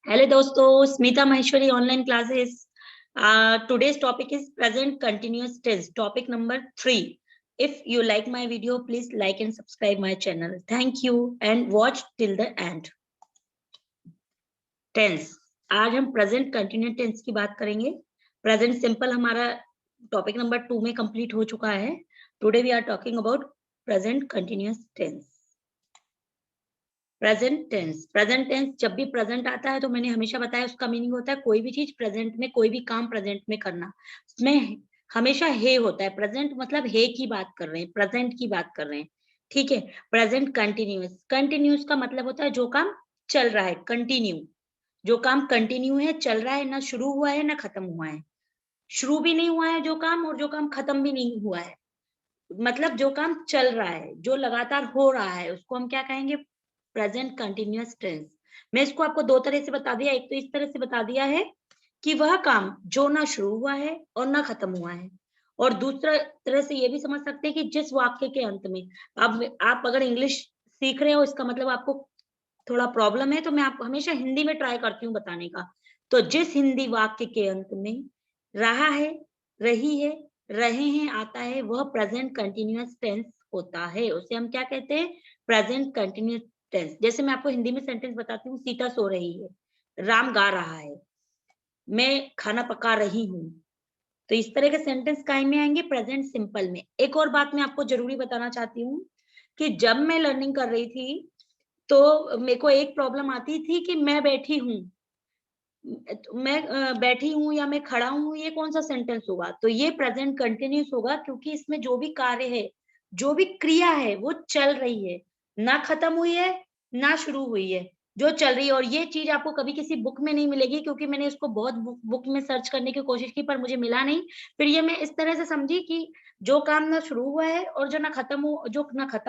Hello दोस्तों, Smita Maheshwari online classes. Today's topic is present continuous tense, topic number 3. If you like my video, please like and subscribe my channel. Thank you and watch till the end. Tense, आज हम present continuous tense की बात करेंगे। Present simple हमारा topic number 2 में complete हो चुका है। Today we are talking about present continuous tense. Present tense जब भी प्रेजेंट आता है तो मैंने हमेशा बताया उसका मीनिंग होता है कोई भी चीज प्रेजेंट में, कोई भी काम प्रेजेंट में करना। उसमें हमेशा हे होता है। प्रेजेंट मतलब हे की बात कर रहे हैं, प्रेजेंट की बात कर रहे हैं। ठीक है। प्रेजेंट कंटिन्यूअस, कंटिन्यूअस का मतलब होता है जो काम चल रहा है, कंटिन्यू। जो काम कंटिन्यू है, चल रहा है, ना शुरू हुआ है ना खत्म हुआ है। शुरू भी नहीं हुआ है जो काम, और जो काम खत्म भी नहीं हुआ है। मतलब जो काम चल रहा है, जो लगातार हो रहा है, उसको हम क्या कहेंगे? Present continuous tense. मैं इसको आपको दो तरह से बता दिया। एक तो इस तरह से बता दिया है कि वह काम जो ना शुरू हुआ है और ना खत्म हुआ है, और दूसरा तरह से ये भी समझ सकते हैं कि जिस वाक्य के अंत में, अब आप अगर इंग्लिश सीख रहे हो, इसका मतलब आपको थोड़ा प्रॉब्लम है, तो मैं आप हमेशा हिंदी में ट्राई करती हूँ बताने का। तो जिस हिंदी वाक्य के अंत में रहा है, रही है, रहे हैं आता है, वह प्रेजेंट कंटिन्यूअस टेंस होता है। उसे हम क्या कहते हैं? Present continuous tense. जैसे मैं आपको हिंदी में सेंटेंस बताती हूँ, सीता सो रही है, राम गा रहा है, मैं खाना पका रही हूँ। तो इस तरह के सेंटेंस काहे में आएंगे? प्रेजेंट सिंपल में। एक और बात मैं आपको जरूरी बताना चाहती हूँ कि जब मैं लर्निंग कर रही थी तो मेरे को एक प्रॉब्लम आती थी कि मैं बैठी हूँ, मैं बैठी हूँ या मैं खड़ा हूँ, ये कौन सा सेंटेंस होगा? तो ये प्रेजेंट कंटिन्यूअस होगा, क्योंकि इसमें जो भी कार्य है, जो भी क्रिया है, वो चल रही है, ना खत्म हुई है ना शुरू हुई है, जो चल रही है। और ये चीज आपको कभी किसी बुक में नहीं मिलेगी, क्योंकि मैंने इसको बहुत बुक में सर्च करने की कोशिश की पर मुझे मिला नहीं। फिर ये मैं इस तरह से समझी कि जो काम ना शुरू हुआ है और जो ना खत्म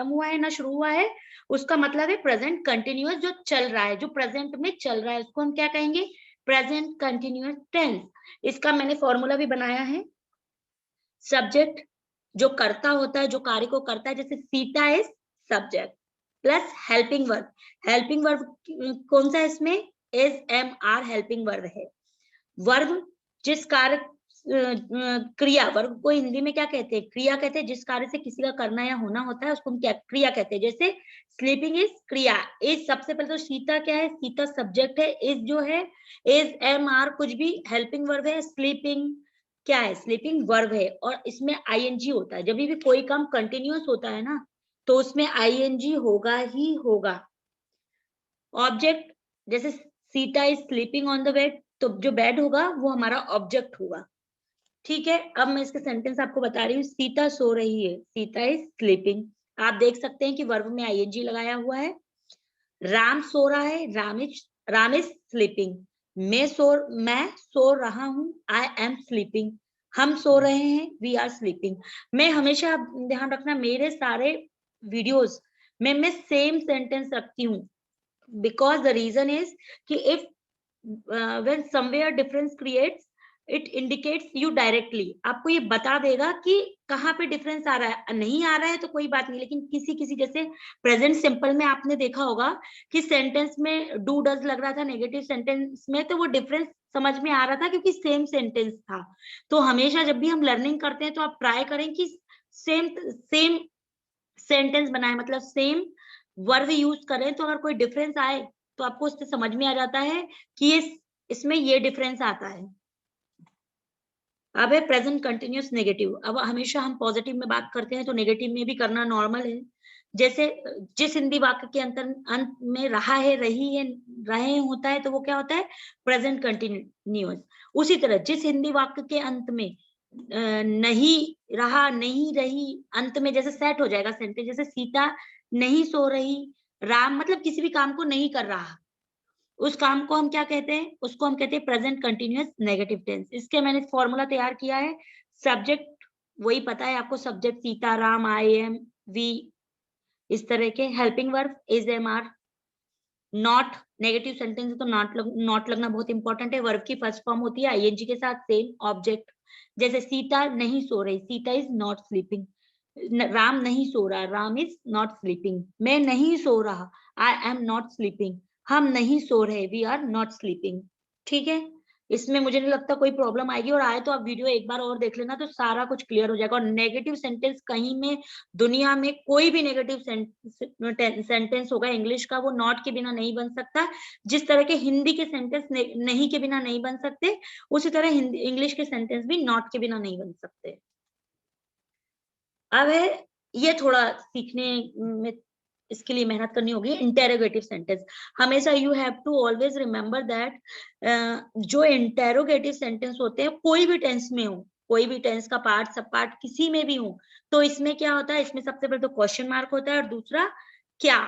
हुआ है ना शुरू हुआ है, उसका मतलब है प्रेजेंट कंटिन्यूअस, जो चल रहा है, जो प्रेजेंट में चल रहा है, उसको हम क्या कहेंगे? Present continuous tense. इसका मैंने फॉर्मूला भी बनाया है। सब्जेक्ट जो करता होता है, जो कार्य को करता है, जैसे Sita is subject plus helping verb. Helping verb कौन सा है इसमें? Is, am, are helping verb है। वर्ब जिस कार्य, क्रिया, वर्ब को हिंदी में क्या कहते हैं? क्रिया कहते हैं। जिस कार्य से किसी का करना या होना होता है उसको हम क्या क्रिया कहते हैं। जैसे स्लीपिंग इज क्रिया। इज सबसे पहले तो सीता क्या है? सीता सब्जेक्ट है। इज जो है, इज, एम, आर कुछ भी हेल्पिंग वर्ब है। स्लीपिंग क्या है? स्लीपिंग वर्ब है। और इसमें आईएनजी होता है। जब भी कोई काम कंटिन्यूअस होता है ना, तो उसमें आईएनजी होगा ही होगा। ऑब्जेक्ट, जैसे Sita is sleeping on the bed, तो जो बेड होगा वो हमारा ऑब्जेक्ट होगा। ठीक है। अब मैं इसके सेंटेंस आपको बता रही हूँ। सीता सो रही है, सीता इज स्लीपिंग। आप देख सकते हैं कि वर्ब में आईएनजी लगाया हुआ है। राम सो रहा है, राम इज स्लीपिंग। मैं सो रहा हूँ, आई एम स्लीपिंग। हम सो रहे हैं, वी आर स्लीपिंग। मैं हमेशा ध्यान रखना, मेरे सारे वीडियोस में मैं सेम सेंटेंस रखती हूँ, बिकॉज द रीजन इज कि if when somewhere difference creates, it indicates you directly। आपको ये बता देगा कि कहाँ पे डिफरेंस आ रहा है। नहीं आ रहा है तो कोई बात नहीं, लेकिन किसी किसी, जैसे प्रेजेंट सिंपल में आपने देखा होगा कि सेंटेंस में डू डज लग रहा था, नेगेटिव सेंटेंस में तो वो डिफरेंस समझ में आ रहा था क्योंकि सेम सेंटेंस था। तो हमेशा जब भी हम लर्निंग करते हैं तो आप ट्राई करें कि सेम सेम सेंटेंस बनाए, मतलब सेम वर्ब यूज करें। तो अगर कोई डिफरेंस आए तो आपको उससे समझ में आ जाता है कि ये इसमें ये डिफरेंस आता है। अब है प्रेजेंट कंटिन्यूअस नेगेटिव। अब हमेशा हम पॉजिटिव में बात करते हैं तो नेगेटिव में भी करना नॉर्मल है। जैसे जिस हिंदी वाक्य के अंत में रहा है, रही है, रहे होता है, तो वो क्या होता है? Present continuous. उसी तरह जिस हिंदी वाक्य के अंत में नहीं रहा, नहीं रही, अंत में जैसे सेट हो जाएगा सेंटेंस। जैसे सीता नहीं सो रही, राम मतलब किसी भी काम को नहीं कर रहा, उस काम को हम क्या कहते हैं? उसको हम कहते हैं प्रेजेंट कंटिन्यूअस नेगेटिव टेंस। इसके मैंने फॉर्मूला तैयार किया है। सब्जेक्ट वही पता है आपको, subject Sita, Ram, I am, we, इस तरह के। Helping verb is, am, are. Not, negative sentence तो नॉट लगना बहुत इंपॉर्टेंट है। वर्ब की फर्स्ट फॉर्म होती है आईएनजी के साथ सेम ऑब्जेक्ट। जैसे सीता नहीं सो रही, Sita is not sleeping. Ram नहीं सो रहा, राम इज नॉट स्लीपिंग। मैं नहीं सो रहा, आई एम नॉट स्लीपिंग। हम नहीं सो रहे, वी आर नॉट स्लीपिंग। ठीक है, इसमें मुझे नहीं लगता कोई प्रॉब्लम आएगी, और आए तो आप वीडियो एक बार और देख लेना तो सारा कुछ क्लियर हो जाएगा। और नेगेटिव सेंटेंस कहीं में दुनिया में कोई भी नेगेटिव सेंटेंस होगा इंग्लिश का, वो नॉट के बिना नहीं बन सकता। जिस तरह के हिंदी के सेंटेंस नहीं के बिना नहीं बन सकते, उसी तरह हिंदी इंग्लिश के सेंटेंस भी नॉट के बिना नहीं बन सकते। अब है, ये थोड़ा सीखने में इसके लिए मेहनत करनी होगी। इंटेरोगेटिव सेंटेंस, हमेशा you have to always remember that जो इंटेरोगेटिव सेंटेंस होते हैं कोई भी टेंस में हो, कोई भी टेंस का पार्ट सब पार्ट किसी में भी हो, तो इसमें क्या होता है, इसमें सबसे पहले तो क्वेश्चन मार्क होता है, और दूसरा क्या।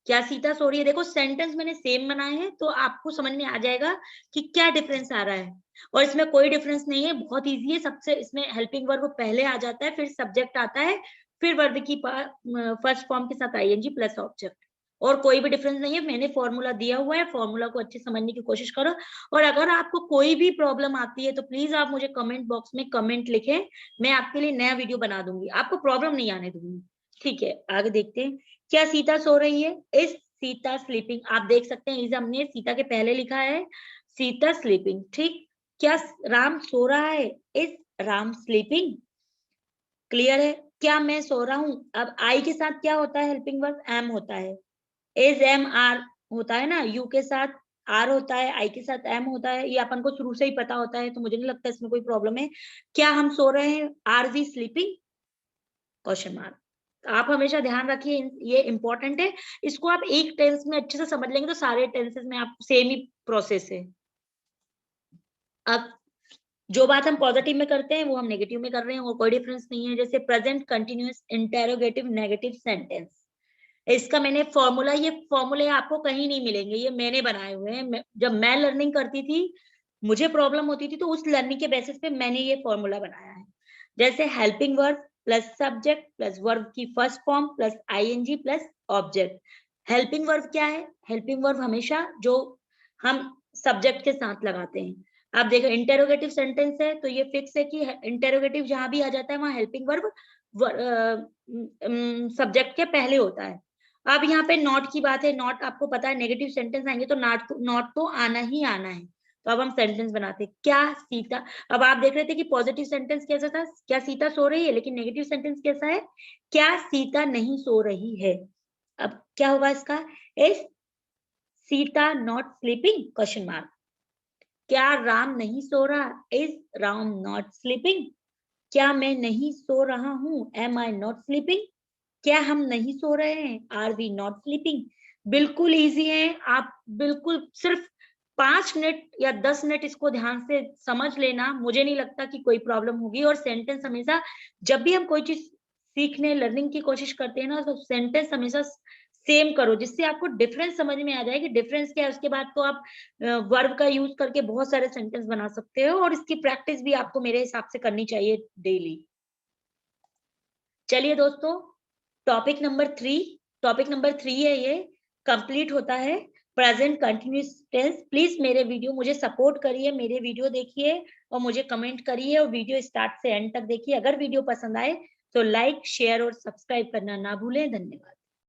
क्या सीता सो रही है, देखो सेंटेंस मैंने सेम बनाए हैं तो आपको समझ में आ जाएगा कि क्या डिफरेंस आ रहा है। और इसमें कोई डिफरेंस नहीं है, बहुत इजी है। सबसे इसमें हेल्पिंग वर्ब पहले आ जाता है, फिर सब्जेक्ट आता है, फिर वर्ब की फर्स्ट फॉर्म के साथ आईएनजी प्लस ऑब्जेक्ट, और कोई भी डिफरेंस नहीं है। मैंने फॉर्मूला दिया हुआ है, फॉर्मूला को अच्छे समझने की कोशिश करो। और अगर आपको कोई भी प्रॉब्लम आती है तो प्लीज आप मुझे कमेंट बॉक्स में कमेंट लिखें, मैं आपके लिए नया वीडियो बना दूंगी, आपको प्रॉब्लम नहीं आने दूंगी। ठीक है, आगे देखते हैं। क्या सीता सो रही है, इज सीता स्लीपिंग। आप देख सकते हैं इज हमने सीता के पहले लिखा है, सीता स्लीपिंग। ठीक, क्या राम सो रहा है, इज राम स्लीपिंग। क्लियर है, क्या मैं सो रहा हूं। अब आई के साथ क्या होता है, हेल्पिंग वर्ब एम होता है, इज एम आर होता है ना, यू के साथ आर होता है, आई के साथ एम होता है, ये अपन को शुरू से ही पता होता है, तो मुझे नहीं लगता इसमें कोई प्रॉब्लम है। क्या हम सो रहे हैं, are we sleeping, question mark. आप हमेशा ध्यान रखिए, ये इंपॉर्टेंट है। इसको आप एक टेंस में अच्छे से समझ लेंगे तो सारे टेंसेस में आप सेम ही प्रोसेस है। अब जो बात हम पॉजिटिव में करते हैं वो हम नेगेटिव में कर रहे हैं, और कोई डिफरेंस नहीं है। जैसे present continuous interrogative negative sentence, इसका मैंने फॉर्मूला, ये फॉर्मूले आपको कहीं नहीं मिलेंगे, ये मैंने बनाए हुए हैं। जब मैं लर्निंग करती थी, मुझे प्रॉब्लम होती थी, तो उस लर्निंग के बेसिस पे मैंने ये फॉर्मूला बनाया है। जैसे helping verb plus subject plus verb की first form plus ING plus object. Helping verb क्या है, हेल्पिंग वर्ब हमेशा जो हम सब्जेक्ट के साथ लगाते हैं। आप देखो इंटेरोगेटिव सेंटेंस है तो ये फिक्स है कि इंटेरोगेटिव जहां भी आ जाता है वहां हेल्पिंग वर्ब सब्जेक्ट के पहले होता है। अब यहाँ पे नॉट की बात है, नॉट आपको पता है नेगेटिव सेंटेंस आएंगे तो नॉट तो आना ही आना है। तो अब हम सेंटेंस बनाते हैं, क्या सीता। अब आप देख रहे थे कि पॉजिटिव सेंटेंस कैसा था, क्या सीता सो रही है, लेकिन नेगेटिव सेंटेंस कैसा है, क्या सीता नहीं सो रही है। अब क्या होगा इसका, is Sita not sleeping, question mark. क्या राम नहीं सो रहा, इज राम नॉट स्लीपिंग। क्या मैं नहीं सो रहा हूँ, एम आई नॉट स्लीपिंग। क्या हम नहीं सो रहे हैं, आर वी नॉट स्लीपिंग। बिल्कुल इजी है, आप बिल्कुल सिर्फ 5 मिनट या 10 मिनट इसको ध्यान से समझ लेना, मुझे नहीं लगता कि कोई प्रॉब्लम होगी। और सेंटेंस हमेशा, जब भी हम कोई चीज सीखने लर्निंग की कोशिश करते हैं ना, तो सेंटेंस हमेशा सेम करो, जिससे आपको डिफरेंस समझ में आ जाए कि डिफरेंस क्या है। उसके बाद तो आप वर्ब का यूज करके बहुत सारे सेंटेंस बना सकते हो, और इसकी प्रैक्टिस भी आपको मेरे हिसाब से करनी चाहिए डेली। चलिए दोस्तों, टॉपिक नंबर 3 है, ये कंप्लीट होता है प्रेजेंट कंटिन्यूअस टेंस। प्लीज मेरे वीडियो, मुझे सपोर्ट करिए, मेरे वीडियो देखिए और मुझे कमेंट करिए, और वीडियो स्टार्ट से एंड तक देखिए। अगर वीडियो पसंद आए तो लाइक शेयर और सब्सक्राइब करना ना भूलें। धन्यवाद।